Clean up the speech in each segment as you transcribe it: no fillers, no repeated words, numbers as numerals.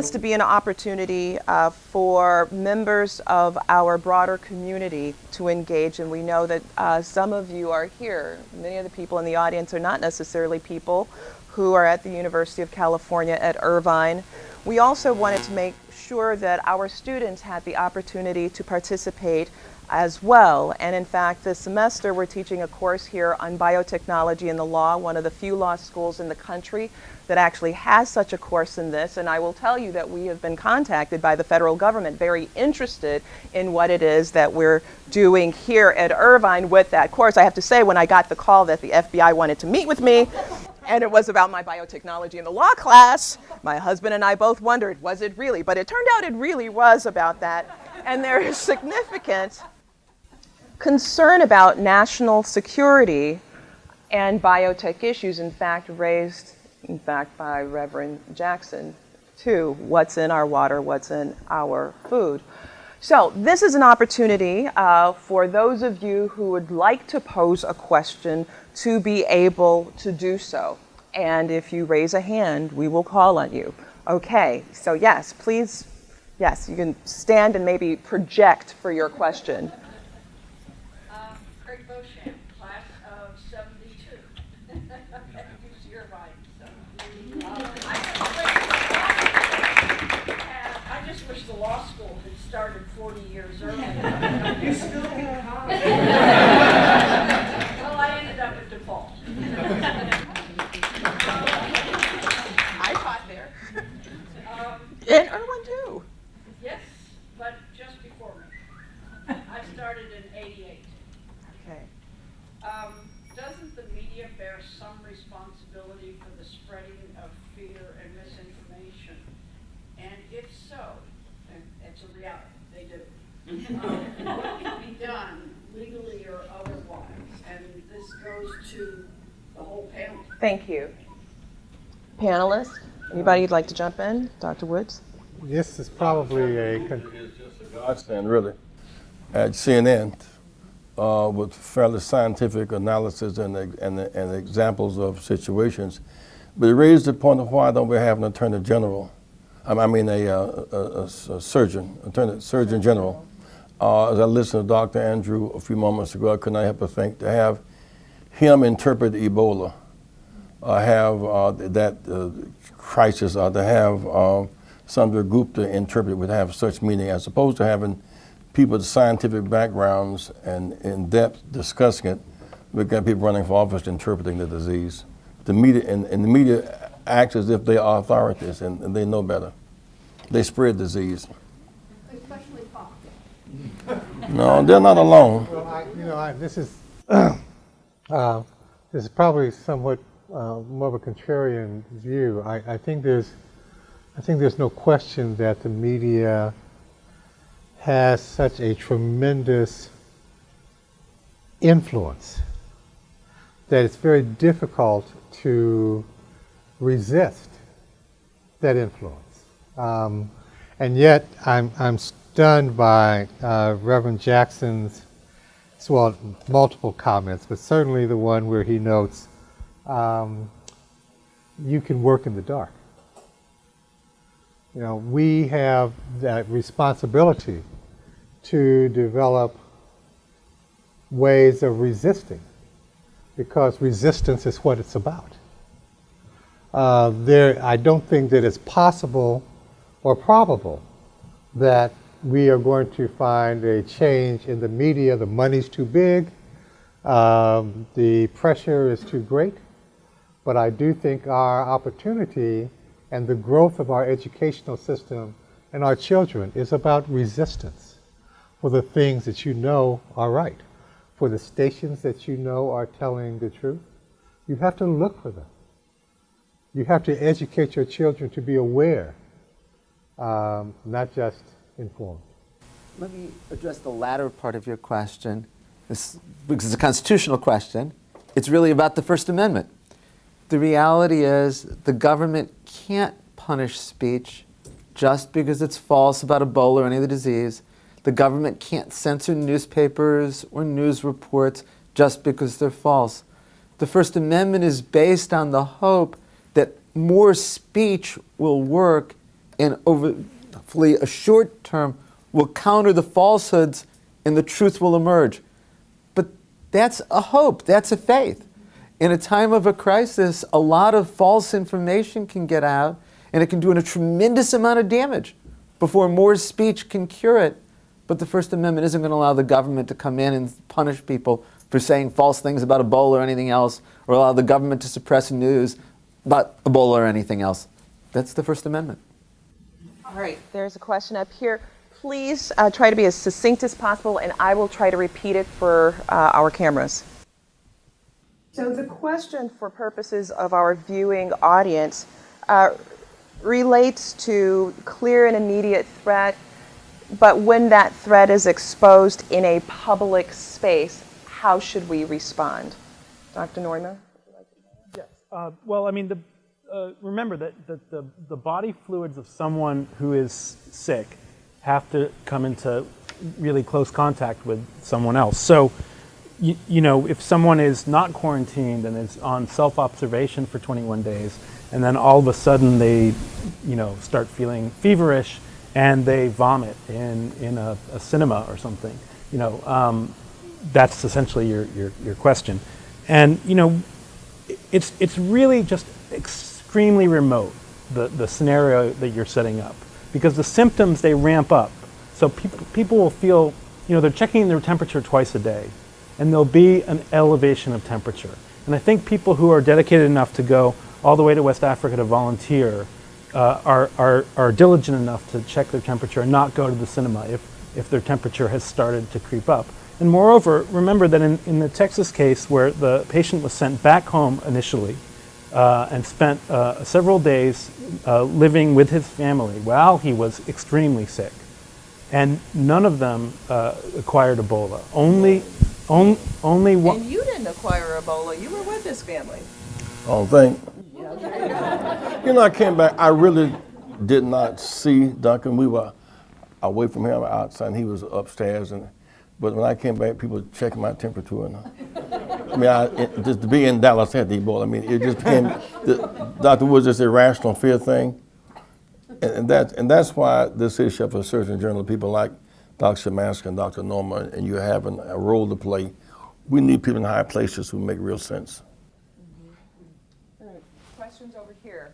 happens to be an opportunity for members of our broader community to engage, and we know that some of you are here. Many of the people in the audience are not necessarily people who are at the University of California at Irvine. We also wanted to make sure that our students had the opportunity to participate as well. And in fact, this semester we're teaching a course here on biotechnology and the law, one of the few law schools in the country that actually has such a course in this. And I will tell you that we have been contacted by the federal government, very interested in what it is that we're doing here at Irvine with that course. I have to say, when I got the call that the FBI wanted to meet with me, and it was about my biotechnology in the law class, my husband and I both wondered, was it really? But it turned out it really was about that. And there is significant concern about national security and biotech issues, in fact, raised by Reverend Jackson, too. What's in our water, what's in our food. So this is an opportunity for those of you who would like to pose a question to be able to do so. And if you raise a hand, we will call on you. Okay, so yes, please, yes, you can stand and maybe project for your question. Craig Beauchamp, class of 72. UC Irvine. I just wish the law school had started 40 years earlier. You still can come. Well, I ended up at DePaul. I taught there. And Irwin too. Yes, but just before me. I started in 88. Okay. Doesn't the media bear some responsibility for the spreading of fear and misinformation? And if so, and it's a reality, they do, what can be done legally or otherwise? And this goes to the whole panel. Thank you. Panelists, anybody you'd like to jump in? Dr. Woods? This is probably It's just a godsend, really, at CNN with fairly scientific analysis and examples of situations. But it raised the point of why don't we have an attorney general? I mean a surgeon general. As I listened to Dr. Andrew a few moments ago, I could not help but think to have him interpret Ebola, have that crisis, or to have Sundar Gupta interpret would have such meaning, as opposed to having people with scientific backgrounds and in-depth discussing it. We've got people running for office interpreting the disease. The media and the media acts as if they are authorities and they know better. They spread disease. Especially Fox. No, they're not alone. Well, this is probably somewhat more of a contrarian view. I think there's no question that the media has such a tremendous influence that it's very difficult to resist that influence. And yet, I'm stunned by Reverend Jackson's, well, multiple comments, but certainly the one where he notes, you can work in the dark. You know, we have that responsibility to develop ways of resisting, because resistance is what it's about. I don't think that it's possible or probable that we are going to find a change in the media. The money's too big, the pressure is too great, but I do think our opportunity and the growth of our educational system and our children is about resistance for the things that you know are right, for the stations that you know are telling the truth. You have to look for them. You have to educate your children to be aware, not just informed. Let me address the latter part of your question. Because it's a constitutional question. It's really about the First Amendment. The reality is the government can't punish speech just because it's false about Ebola or any other disease. The government can't censor newspapers or news reports just because they're false. The First Amendment is based on the hope that more speech will work and over hopefully a short term will counter the falsehoods and the truth will emerge. But that's a hope, that's a faith. In a time of a crisis, a lot of false information can get out and it can do a tremendous amount of damage before more speech can cure it. But the First Amendment isn't going to allow the government to come in and punish people for saying false things about Ebola or anything else, or allow the government to suppress news about Ebola or anything else. That's the First Amendment. All right, there's a question up here. Please try to be as succinct as possible, and I will try to repeat it for our cameras. So the question, for purposes of our viewing audience, relates to clear and immediate threat, but when that threat is exposed in a public space, how should we respond? Dr. Neumann? Yes. Well, I mean, remember that the body fluids of someone who is sick have to come into really close contact with someone else. So, you know, if someone is not quarantined and is on self-observation for 21 days, and then all of a sudden they, you know, start feeling feverish and they vomit in a cinema or something, you know, that's essentially your question. And, you know, it's really just extremely remote, the scenario that you're setting up, because the symptoms, they ramp up. So people will feel, you know, they're checking their temperature twice a day, and there'll be an elevation of temperature. And I think people who are dedicated enough to go all the way to West Africa to volunteer are diligent enough to check their temperature and not go to the cinema if their temperature has started to creep up. And moreover, remember that in the Texas case where the patient was sent back home initially and spent several days living with his family while he was extremely sick, and none of them acquired Ebola. Only one. And you didn't acquire Ebola. You were with his family. I don't think. You know, I came back, I really did not see Duncan. We were away from him outside, and he was upstairs. But when I came back, people were checking my temperature. And I mean, just to be in Dallas had the Ebola. I mean, it just became, Dr. Woods, this irrational fear thing. And that's why this issue of a Surgeon General, people like Dr. Shemansky and Dr. Norman, and you having a role to play. We need people in high places who make real sense. Questions over here?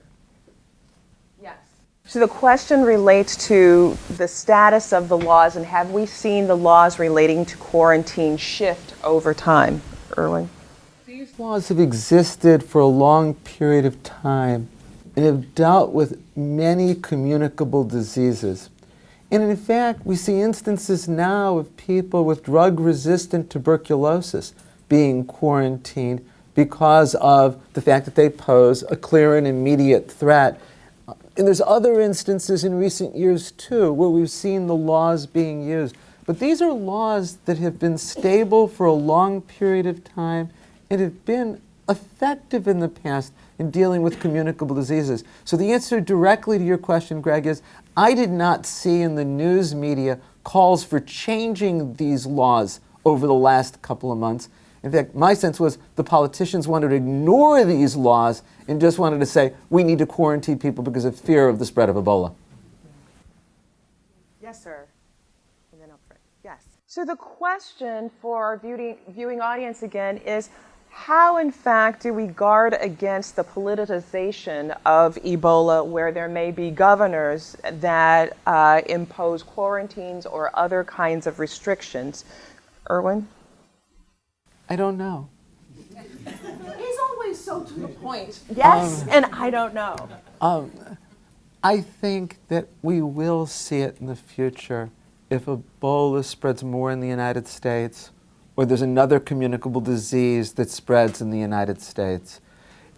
Yes. So the question relates to the status of the laws, and have we seen the laws relating to quarantine shift over time? Erwin? These laws have existed for a long period of time and have dealt with many communicable diseases. And in fact, we see instances now of people with drug-resistant tuberculosis being quarantined because of the fact that they pose a clear and immediate threat. And there's other instances in recent years too where we've seen the laws being used. But these are laws that have been stable for a long period of time and have been effective in the past in dealing with communicable diseases. So the answer directly to your question, Greg, is I did not see in the news media calls for changing these laws over the last couple of months. In fact, my sense was the politicians wanted to ignore these laws and just wanted to say, we need to quarantine people because of fear of the spread of Ebola. Yes, sir. And then up front. Yes. So the question for our viewing audience again is, how in fact do we guard against the politicization of Ebola, where there may be governors that impose quarantines or other kinds of restrictions? Erwin? I don't know. He's always so to the point. Yes, and I don't know. I think that we will see it in the future if Ebola spreads more in the United States, or there's another communicable disease that spreads in the United States.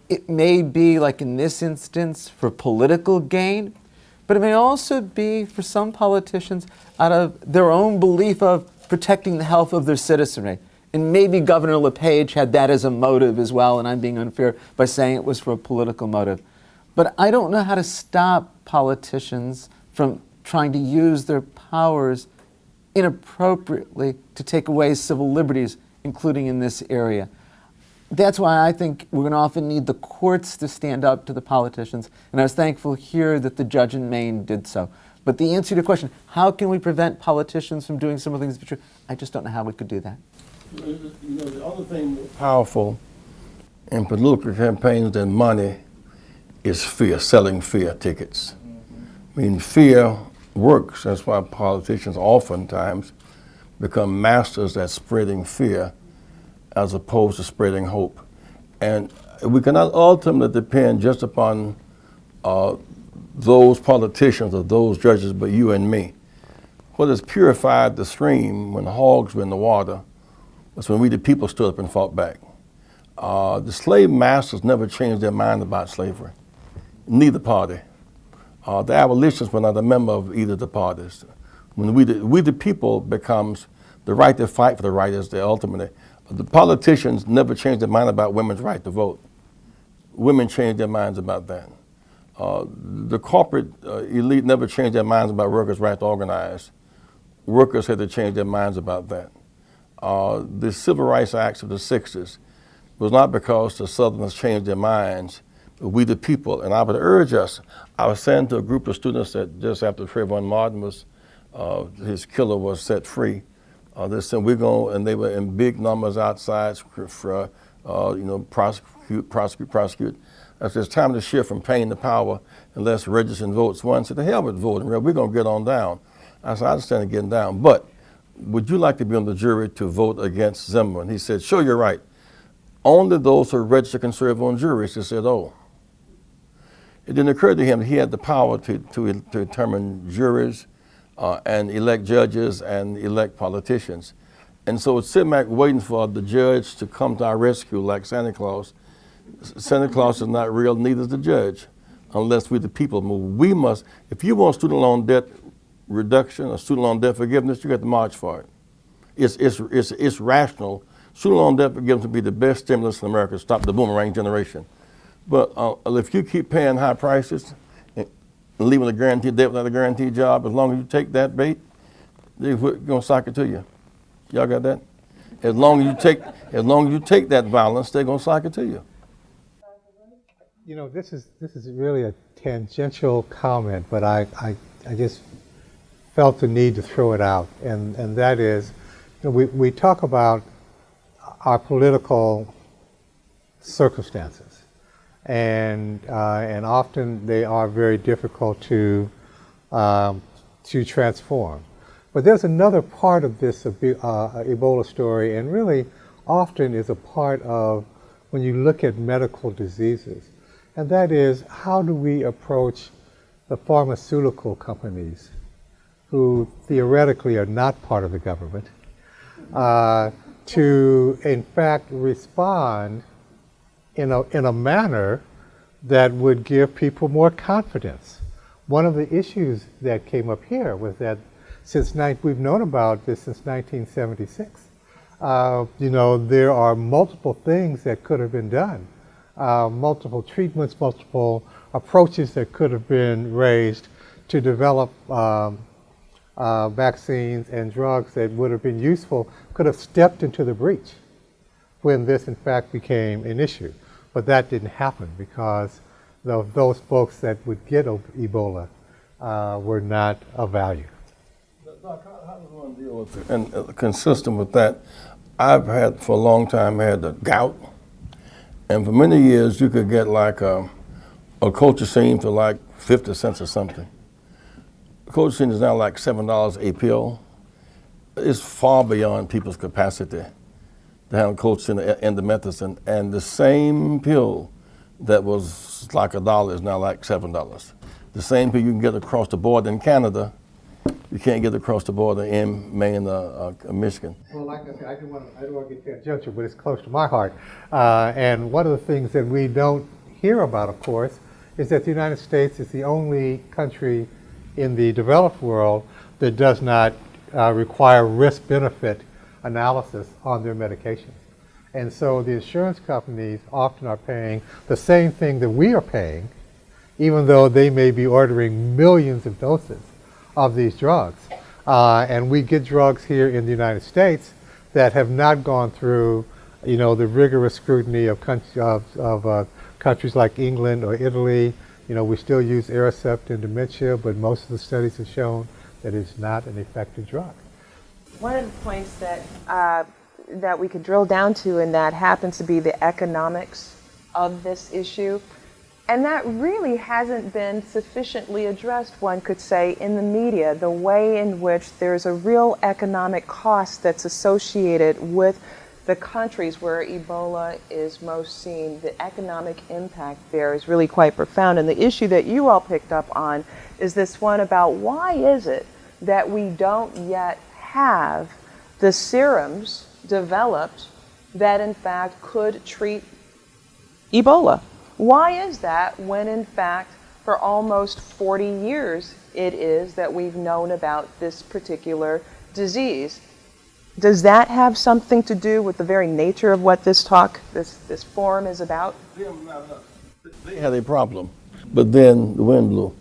It may be, like in this instance, for political gain, but it may also be for some politicians out of their own belief of protecting the health of their citizenry. And maybe Governor LePage had that as a motive as well, and I'm being unfair by saying it was for a political motive. But I don't know how to stop politicians from trying to use their powers inappropriately to take away civil liberties, including in this area. That's why I think we're going to often need the courts to stand up to the politicians. And I was thankful here that the judge in Maine did so. But the answer to your question, how can we prevent politicians from doing some of the things that are true? I just don't know how we could do that. You know, the other thing powerful in political campaigns than money is fear, selling fear tickets. I mean, fear works. That's why politicians oftentimes become masters at spreading fear as opposed to spreading hope. And we cannot ultimately depend just upon those politicians or those judges, but you and me. What has purified the stream when the hogs were in the water was when we the people stood up and fought back. The slave masters never changed their mind about slavery, neither party. The abolitionists were not a member of either of the parties. When we the people becomes the right to fight for the right is the ultimate. The politicians never changed their mind about women's right to vote. Women changed their minds about that. The corporate elite never changed their minds about workers' right to organize. Workers had to change their minds about that. The Civil Rights Acts of the 60s was not because the Southerners changed their minds, but we the people. And I would urge us, I was saying to a group of students that just after Trayvon Martin was, his killer was set free, they said, we're going, and they were in big numbers outside for, prosecute. I said, it's time to shift from pain to power and less registering votes. One said, the hell with voting, we're going to get on down. I said, I understand getting down, but would you like to be on the jury to vote against Zimmerman? He said, sure, you're right. Only those who are registered conservative on juries. He said, oh. It didn't occur to him that he had the power to determine juries and elect judges and elect politicians. And so it's sitting back waiting for the judge to come to our rescue like Santa Claus. Santa Claus is not real, neither is the judge, unless we the people move. We must, if you want student loan debt reduction or student loan debt forgiveness, you got to march for it. It's rational. Student loan debt forgiveness would be the best stimulus in America to stop the boomerang generation. But if you keep paying high prices and leaving a guaranteed debt without a guaranteed job, as long as you take that bait, they're gonna sock it to you. Y'all got that? As long as you take that violence, they're gonna sock it to you. You know, this is really a tangential comment, but I just felt the need to throw it out, and that is, you know, we talk about our political circumstances, and often they are very difficult to transform. But there's another part of this Ebola story, and really often is a part of when you look at medical diseases, and that is, how do we approach the pharmaceutical companies who theoretically are not part of the government, to in fact respond in a manner that would give people more confidence. One of the issues that came up here was that we've known about this since 1976. You know, there are multiple things that could have been done, multiple treatments, multiple approaches that could have been raised to develop vaccines and drugs that would have been useful, could have stepped into the breach when this in fact became an issue. But that didn't happen because those folks that would get Ebola were not of value. Doc, how does one deal with it? And consistent with that, I've had for a long time had the gout, and for many years you could get like a colchicine for like 50 cents or something. Colchicine is now like $7 a pill. It's far beyond people's capacity to handle colchicine and indomethacin, and the same pill that was like $1 is now like $7. The same pill you can get across the border in Canada, you can't get across the border in Maine or Michigan. Well, like I said, I don't want to get tangential, but it's close to my heart. And one of the things that we don't hear about, of course, is that the United States is the only country in the developed world that does not require risk-benefit analysis on their medications. And so the insurance companies often are paying the same thing that we are paying, even though they may be ordering millions of doses of these drugs. And we get drugs here in the United States that have not gone through the rigorous scrutiny of, countries like England or Italy. We still use Aricept in dementia, but most of the studies have shown that it's not an effective drug. One of the points that we could drill down to, and that happens to be the economics of this issue, and that really hasn't been sufficiently addressed, one could say, in the media, the way in which there's a real economic cost that's associated with the countries where Ebola is most seen. The economic impact there is really quite profound. And the issue that you all picked up on is this one about why is it that we don't yet have the serums developed that in fact could treat Ebola? Why is that when in fact for almost 40 years it is that we've known about this particular disease? Does that have something to do with the very nature of what this forum is about? They had a problem, but then the wind blew.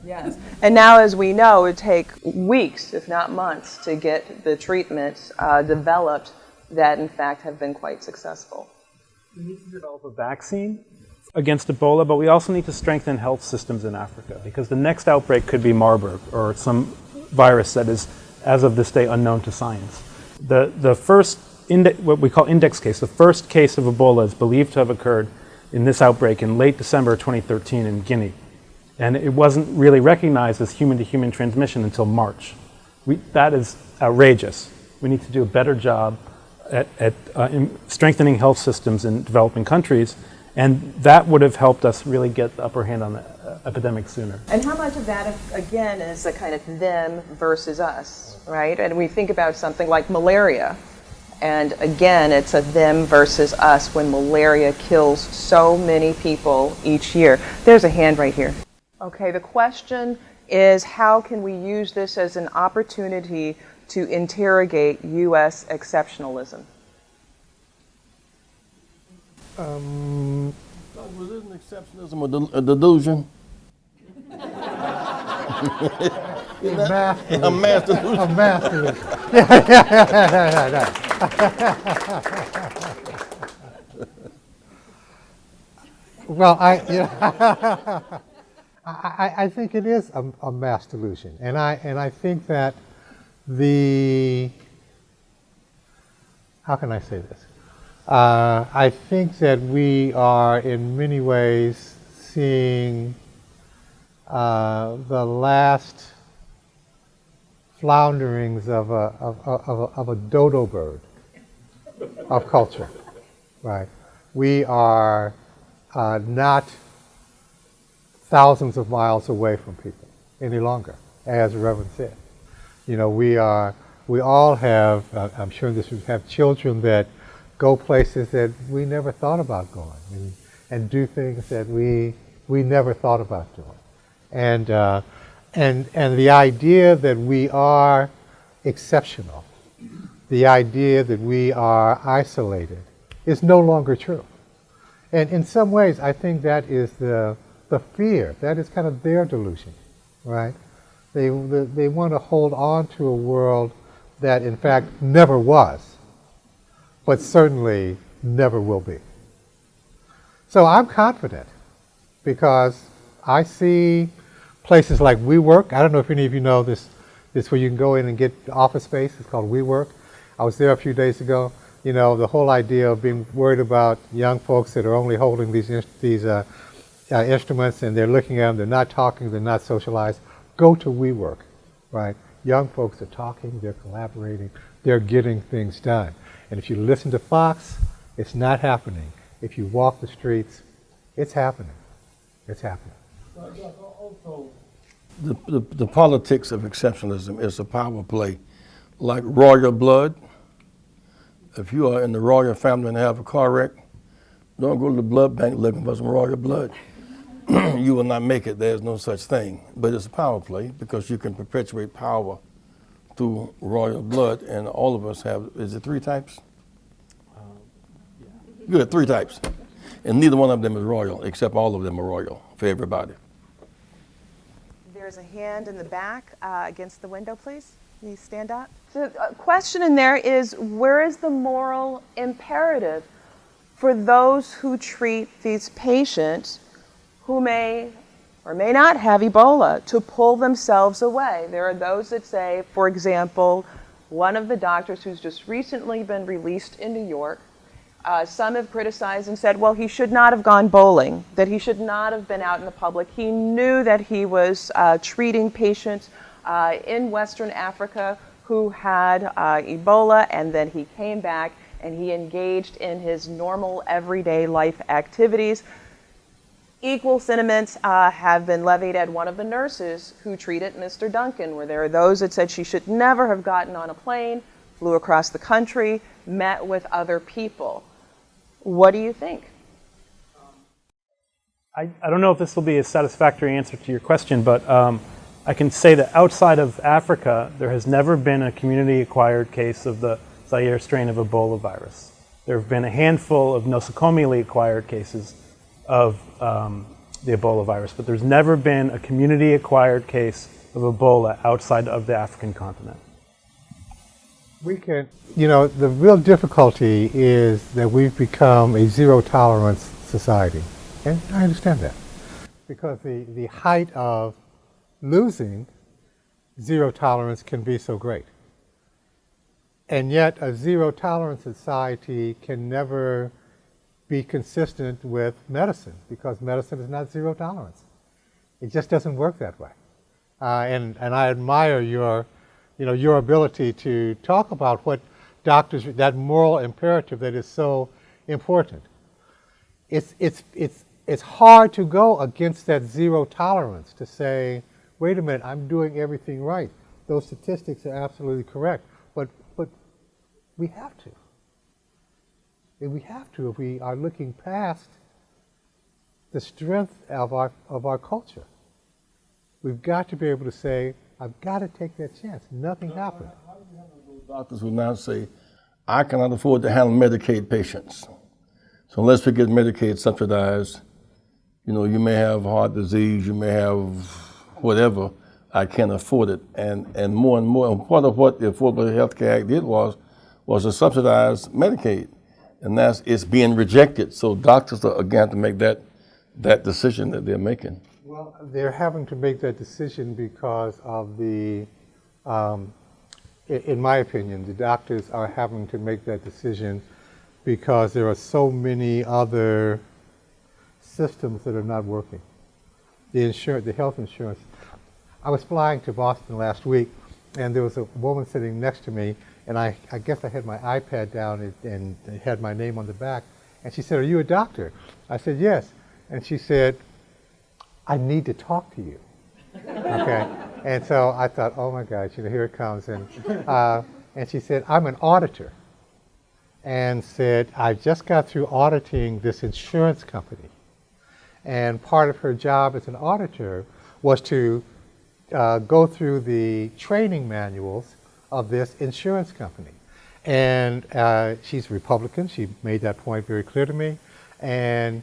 Yes. And now, as we know, it would take weeks, if not months, to get the treatments developed that, in fact, have been quite successful. We need to develop a vaccine against Ebola, but we also need to strengthen health systems in Africa, because the next outbreak could be Marburg or some virus that is, as of this day, unknown to science. The first, what we call index case, the first case of Ebola is believed to have occurred in this outbreak in late December 2013 in Guinea. And it wasn't really recognized as human-to-human transmission until March. That is outrageous. We need to do a better job at strengthening health systems in developing countries, and that would have helped us really get the upper hand on the epidemic sooner. And how much of that, again, is a kind of them versus us, right? And we think about something like malaria, and again, it's a them versus us when malaria kills so many people each year. There's a hand right here. Okay, the question is, how can we use this as an opportunity to interrogate U.S. exceptionalism? Was it an exceptionalism or a delusion? A mass delusion. A mass delusion. Well, I think it is a mass delusion, and I think that how can I say this? I think that we are in many ways seeing the last flounderings of a dodo bird of culture, right? We are not thousands of miles away from people any longer, as the Reverend said. We all have, I'm sure this would have children that go places that we never thought about going, and do things that we never thought about doing. And the idea that we are exceptional, the idea that we are isolated, is no longer true. And in some ways, I think that is the fear. That is kind of their delusion, right? They want to hold on to a world that, in fact, never was, but certainly never will be. So I'm confident, because I see places like WeWork. I don't know if any of you know this where you can go in and get office space. It's called WeWork. I was there a few days ago. The whole idea of being worried about young folks that are only holding these instruments, and they're looking at them, they're not talking, they're not socialized. Go to WeWork, right? Young folks are talking, they're collaborating, they're getting things done. And if you listen to Fox, it's not happening. If you walk the streets, it's happening. It's happening. Also, the politics of exceptionalism is a power play, like royal blood. If you are in the royal family and have a car wreck, don't go to the blood bank looking for some royal blood. You will not make it. There's no such thing. But it's a power play, because you can perpetuate power through royal blood, and all of us have, is it 3 types? Yeah. Good, 3 types. And neither one of them is royal, except all of them are royal for everybody. There's a hand in the back against the window, please. Can you stand up? The question in there is, where is the moral imperative for those who treat these patients who may or may not have Ebola to pull themselves away? There are those that say, for example, one of the doctors who's just recently been released in New York, some have criticized and said, well, he should not have gone bowling, that he should not have been out in the public. He knew that he was treating patients in Western Africa who had Ebola, and then he came back and he engaged in his normal everyday life activities. Equal sentiments have been levied at one of the nurses who treated Mr. Duncan, where there are those that said she should never have gotten on a plane, flew across the country, met with other people. What do you think? I don't know if this will be a satisfactory answer to your question, but I can say that outside of Africa, there has never been a community-acquired case of the Zaire strain of Ebola virus. There have been a handful of nosocomially acquired cases of the Ebola virus, but there's never been a community-acquired case of Ebola outside of the African continent. We can, the real difficulty is that we've become a zero-tolerance society. And I understand that. Because the height of losing zero tolerance can be so great. And yet a zero-tolerance society can never be consistent with medicine, because medicine is not zero tolerance. It just doesn't work that way. And I admire your ability to talk about what doctors, that moral imperative that is so important. It's hard to go against that zero tolerance, to say, wait a minute, I'm doing everything right. Those statistics are absolutely correct, but we have to. And we have to if we are looking past the strength of our culture. We've got to be able to say, I've got to take that chance. Nothing happened. How do you handle those doctors who now say, I cannot afford to handle Medicaid patients, so unless we get Medicaid subsidized, you may have heart disease, you may have whatever, I can't afford it. And more, and part of what the Affordable Health Care Act did was to subsidize Medicaid. And it's being rejected. So doctors are again to make that decision that they're making. Well, they're having to make that decision because of in my opinion, the doctors are having to make that decision because there are so many other systems that are not working. The health insurance. I was flying to Boston last week, and there was a woman sitting next to me, and I guess I had my iPad down and it had my name on the back. And she said, "Are you a doctor?" I said, "Yes." And she said, "I need to talk to you." Okay. And so I thought, oh my gosh, here it comes. And she said, "I'm an auditor." And said, "I just got through auditing this insurance company." And part of her job as an auditor was to go through the training manuals of this insurance company. And she's a Republican. She made that point very clear to me. And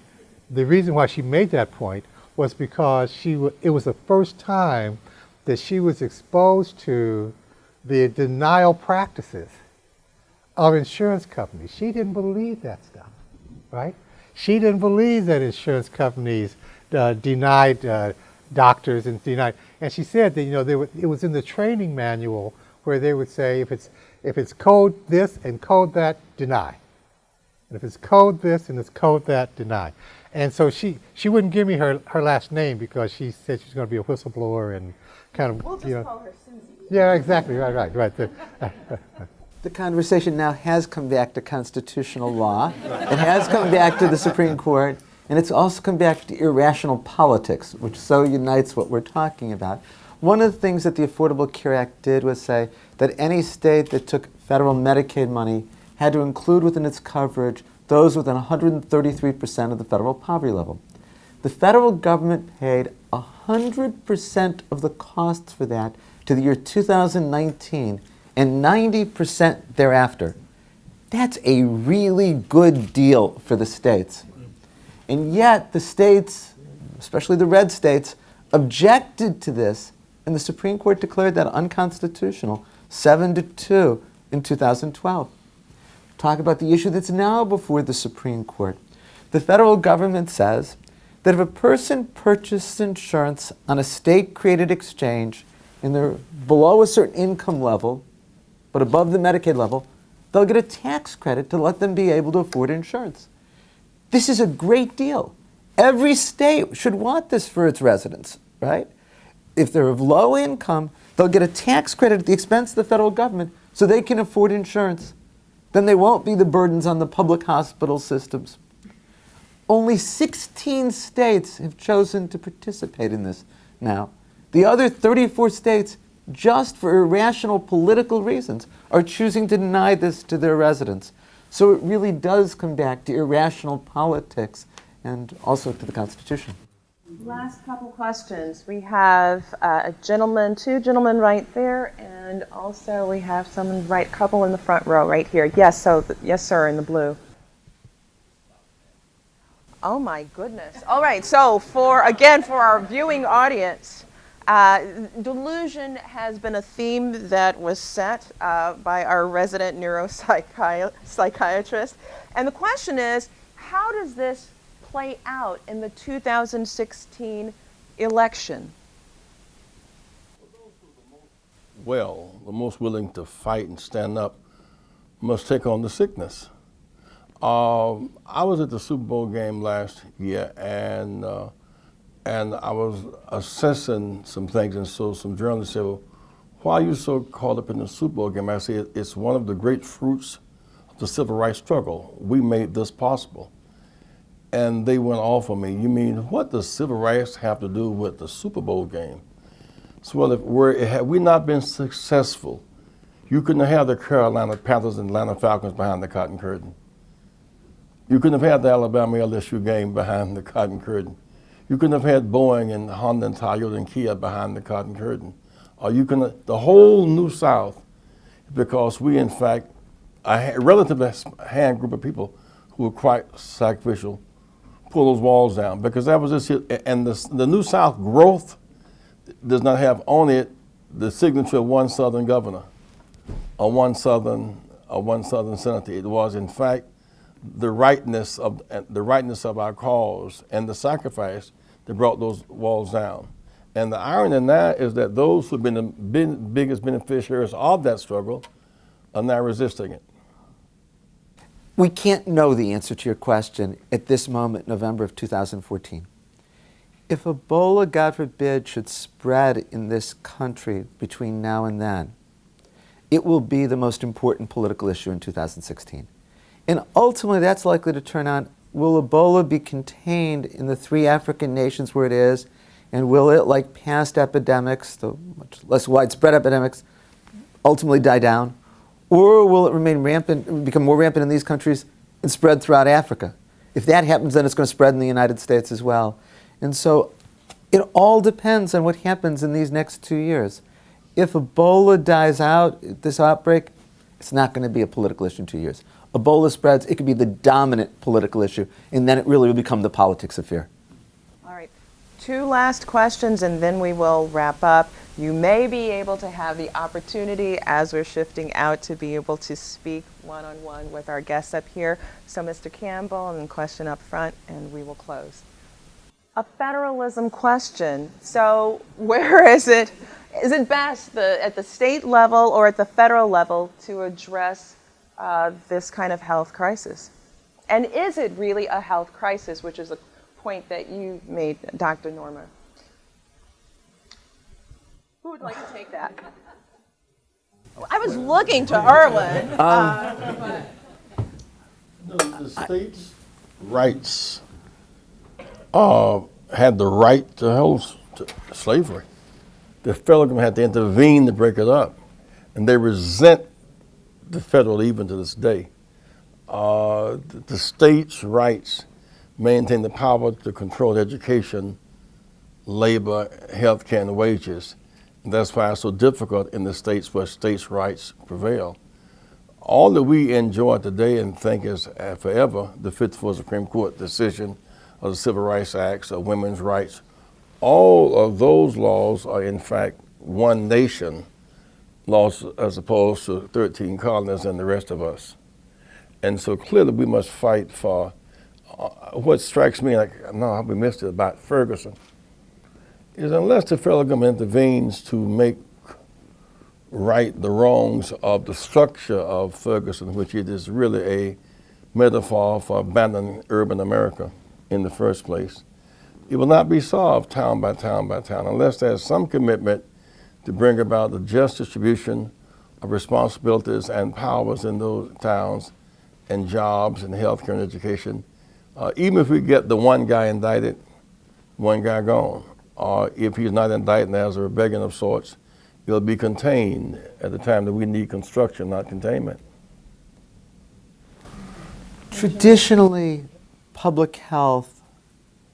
the reason why she made that point was because it was the first time that she was exposed to the denial practices of insurance companies. She didn't believe that stuff, right? She didn't believe that insurance companies denied doctors and denied. And she said that it was in the training manual where they would say, if it's code this and code that, deny. And if it's code this and it's code that, deny. And so she wouldn't give me her last name because she said she's going to be a whistleblower and kind of, We'll just call her Susie. Yeah, exactly, right. The conversation now has come back to constitutional law. It has come back to the Supreme Court, and it's also come back to irrational politics, which so unites what we're talking about. One of the things that the Affordable Care Act did was say that any state that took federal Medicaid money had to include within its coverage those within 133% of the federal poverty level. The federal government paid 100% of the costs for that to the year 2019 and 90% thereafter. That's a really good deal for the states. And yet the states, especially the red states, objected to this And the Supreme Court declared that unconstitutional 7-2 in 2012. Talk about the issue that's now before the Supreme Court. The federal government says that if a person purchased insurance on a state-created exchange and they're below a certain income level, but above the Medicaid level, they'll get a tax credit to let them be able to afford insurance. This is a great deal. Every state should want this for its residents, right? If they're of low income, they'll get a tax credit at the expense of the federal government so they can afford insurance. Then they won't be the burdens on the public hospital systems. Only 16 states have chosen to participate in this now. The other 34 states, just for irrational political reasons, are choosing to deny this to their residents. So it really does come back to irrational politics and also to the Constitution. Last couple questions. We have two gentlemen right there, and also we have someone couple in the front row right here. Yes, yes, sir, in the blue. Oh my goodness. All right, so for our viewing audience, delusion has been a theme that was set by our resident neuropsychiatrist. And the question is, how does this play out in the 2016 election? Well, the most willing to fight and stand up must take on the sickness. I was at the Super Bowl game last year, and I was assessing some things, and so some journalists said, well, why are you so caught up in the Super Bowl game? I said, it's one of the great fruits of the civil rights struggle. We made this possible. And they went off on me. You mean, what does civil rights have to do with the Super Bowl game? So, well, had we not been successful, you couldn't have the Carolina Panthers and Atlanta Falcons behind the cotton curtain. You couldn't have had the Alabama LSU game behind the cotton curtain. You couldn't have had Boeing and Honda and Toyota and Kia behind the cotton curtain. Or you couldn't, the whole New South, because we, in fact, a relatively hand group of people who were quite sacrificial, pull those walls down, because that was just it. And the New South growth does not have on it the signature of one Southern governor or one Southern senator. It was, in fact, the rightness of our cause and the sacrifice that brought those walls down. And the irony in that is that those who've been the biggest beneficiaries of that struggle are now resisting it. We can't know the answer to your question at this moment, November of 2014. If Ebola, God forbid, should spread in this country between now and then, it will be the most important political issue in 2016. And ultimately, that's likely to turn on, will Ebola be contained in the 3 African nations where it is, and will it, like past epidemics, the much less widespread epidemics, ultimately die down? Or will it remain rampant, become more rampant in these countries and spread throughout Africa? If that happens, then it's going to spread in the United States as well. And so it all depends on what happens in these next 2 years. If Ebola dies out, this outbreak, it's not going to be a political issue in 2 years. Ebola spreads, it could be the dominant political issue, and then it really will become the politics of fear. All right, 2 last questions, and then we will wrap up. You may be able to have the opportunity, as we're shifting out, to be able to speak one-on-one with our guests up here. So Mr. Campbell, and question up front, and we will close. A federalism question. So where is it best at the state level or at the federal level to address this kind of health crisis? And is it really a health crisis, which is a point that you made, Dr. Norma? Who would like to take that? I was looking to Erwin. The states' rights had the right to hold slavery. The federal government had to intervene to break it up. And they resent the federal even to this day. The states' rights maintain the power to control education, labor, health care, and wages. And that's why it's so difficult in the states where states' rights prevail. All that we enjoy today and think is forever, the 54th Supreme Court decision of the Civil Rights Acts, of women's rights, all of those laws are in fact one nation, lost as opposed to 13 colonies and the rest of us. And so clearly we must fight for what strikes me like, no, we missed it about Ferguson, is unless the federal government intervenes to make right the wrongs of the structure of Ferguson, which it is really a metaphor for abandoning urban America in the first place, it will not be solved town by town by town unless there's some commitment to bring about the just distribution of responsibilities and powers in those towns and jobs and healthcare and education. Even if we get the one guy indicted, one guy gone, or if he's not indicted and there's a rebellion of sorts, it'll be contained at the time that we need construction, not containment. Traditionally, public health,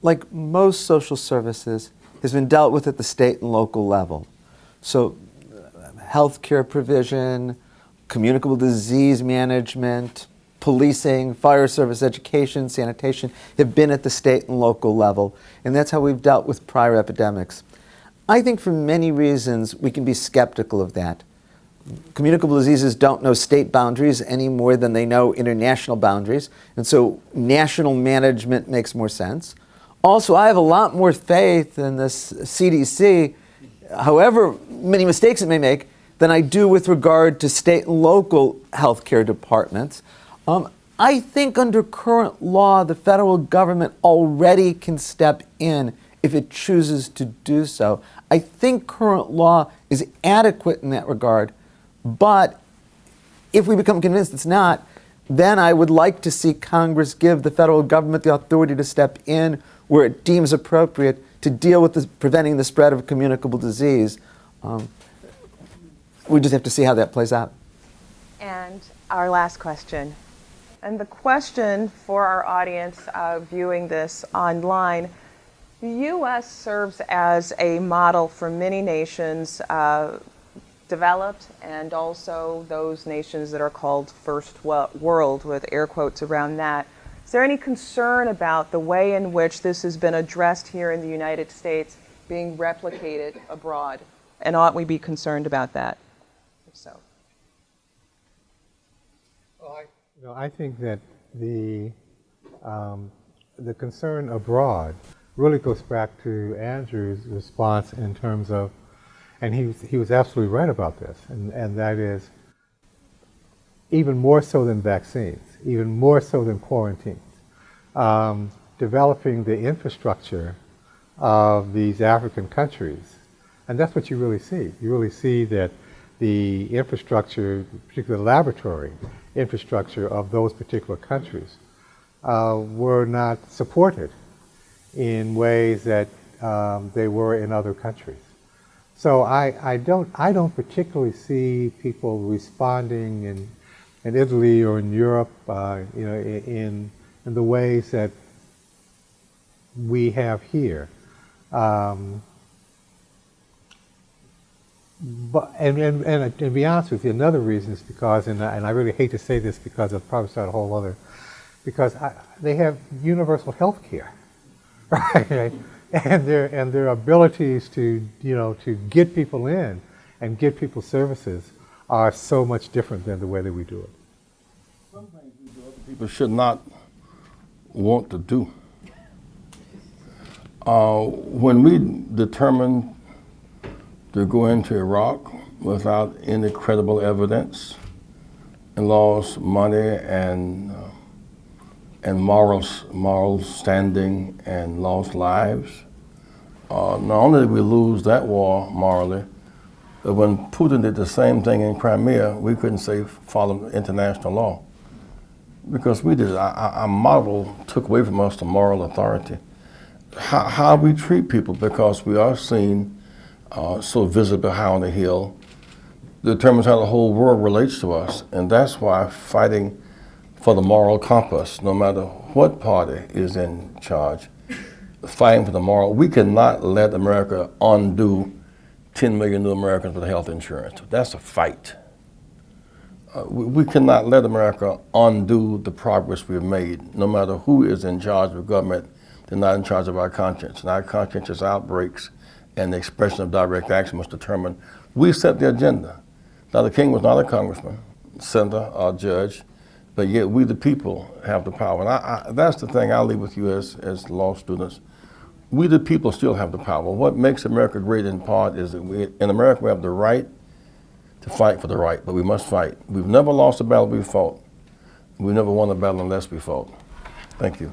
like most social services, has been dealt with at the state and local level. So healthcare provision, communicable disease management, policing, fire service, education, sanitation have been at the state and local level. And that's how we've dealt with prior epidemics. I think for many reasons we can be skeptical of that. Communicable diseases don't know state boundaries any more than they know international boundaries. And so national management makes more sense. Also, I have a lot more faith in this CDC, however many mistakes it may make, than I do with regard to state and local healthcare departments. I think under current law, the federal government already can step in if it chooses to do so. I think current law is adequate in that regard, but if we become convinced it's not, then I would like to see Congress give the federal government the authority to step in where it deems appropriate to deal with preventing the spread of communicable disease. We just have to see how that plays out. And our last question. And the question for our audience viewing this online, the U.S. serves as a model for many nations, developed and also those nations that are called first world, with air quotes around that. Is there any concern about the way in which this has been addressed here in the United States being replicated abroad? And ought we be concerned about that? If so. Well, I think that the concern abroad really goes back to Andrew's response in terms of, and he was absolutely right about this, and that is even more so than vaccines, even more so than quarantines, developing the infrastructure of these African countries. And that's what you really see. You really see that the infrastructure, particularly the laboratory infrastructure of those particular countries, were not supported in ways that they were in other countries. So I don't particularly see people responding in Italy or in Europe, in the ways that we have here. But to be honest with you, another reason is because, and I really hate to say this because I'll probably start a whole other, because they have universal health care, right? And their abilities to get people in and get people services are so much different than the way that we do it. Some things we do other people should not want to do. When we determined to go into Iraq without any credible evidence and lost money and moral standing and lost lives, not only did we lose that war morally, but when Putin did the same thing in Crimea, we couldn't say follow international law because we did. Our model took away from us the moral authority. How we treat people, because we are seen so visible high on the hill, determines how the whole world relates to us. And that's why fighting for the moral compass, no matter what party is in charge, fighting for the moral, we cannot let America undo 10 million new Americans with health insurance. That's a fight. We cannot let America undo the progress we've made, no matter who is in charge of government. They're not in charge of our conscience. And our conscience is outbreaks and the expression of direct action must determine. We set the agenda. Dr. King was not a congressman, senator, or judge, but yet we the people have the power. And that's the thing I'll leave with you as law students. We the people still have the power. What makes America great in part is that in America we have the right to fight for the right, but we must fight. We've never lost a battle we fought. We've never won a battle unless we fought. Thank you.